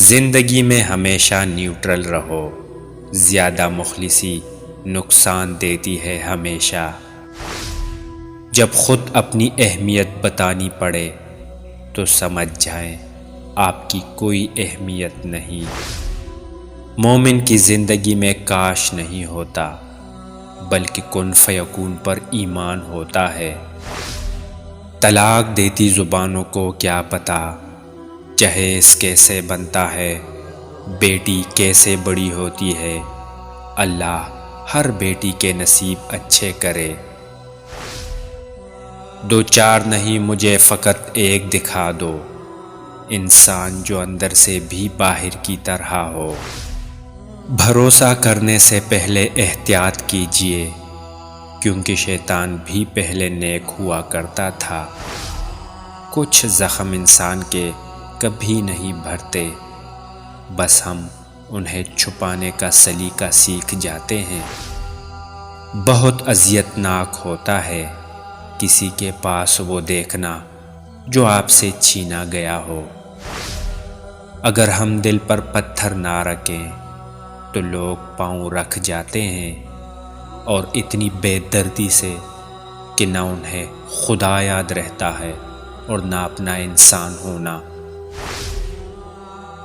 زندگی میں ہمیشہ نیوٹرل رہو، زیادہ مخلصی نقصان دیتی ہے ہمیشہ۔ جب خود اپنی اہمیت بتانی پڑے تو سمجھ جائیں آپ کی کوئی اہمیت نہیں۔ مومن کی زندگی میں کاش نہیں ہوتا، بلکہ کن فیکون پر ایمان ہوتا ہے۔ طلاق دیتی زبانوں کو کیا پتہ جہیز کیسے بنتا ہے، بیٹی کیسے بڑی ہوتی ہے۔ اللہ ہر بیٹی کے نصیب اچھے کرے۔ دو چار نہیں مجھے فقط ایک دکھا دو، انسان جو اندر سے بھی باہر کی طرح ہو۔ بھروسہ کرنے سے پہلے احتیاط کیجیے، کیونکہ شیطان بھی پہلے نیک ہوا کرتا تھا۔ کچھ زخم انسان کے کبھی نہیں بھرتے، بس ہم انہیں چھپانے کا سلیقہ سیکھ جاتے ہیں۔ بہت اذیت ناک ہوتا ہے کسی کے پاس وہ دیکھنا جو آپ سے چھینا گیا ہو۔ اگر ہم دل پر پتھر نہ رکھیں تو لوگ پاؤں رکھ جاتے ہیں، اور اتنی بے دردی سے کہ نہ انہیں خدا یاد رہتا ہے اور نہ اپنا انسان ہونا۔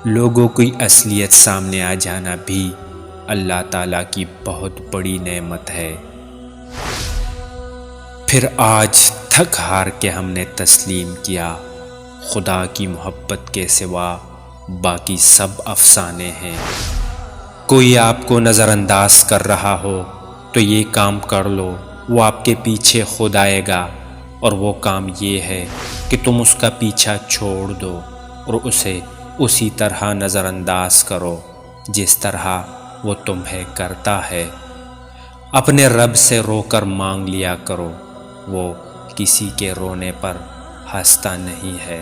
لوگوں کی اصلیت سامنے آ جانا بھی اللہ تعالیٰ کی بہت بڑی نعمت ہے۔ پھر آج تھک ہار کے ہم نے تسلیم کیا، خدا کی محبت کے سوا باقی سب افسانے ہیں۔ کوئی آپ کو نظر انداز کر رہا ہو تو یہ کام کر لو، وہ آپ کے پیچھے خود آئے گا، اور وہ کام یہ ہے کہ تم اس کا پیچھا چھوڑ دو اور اسے اسی طرح نظر انداز کرو جس طرح وہ تمہیں کرتا ہے۔ اپنے رب سے رو کر مانگ لیا کرو، وہ کسی کے رونے پر ہنستا نہیں ہے۔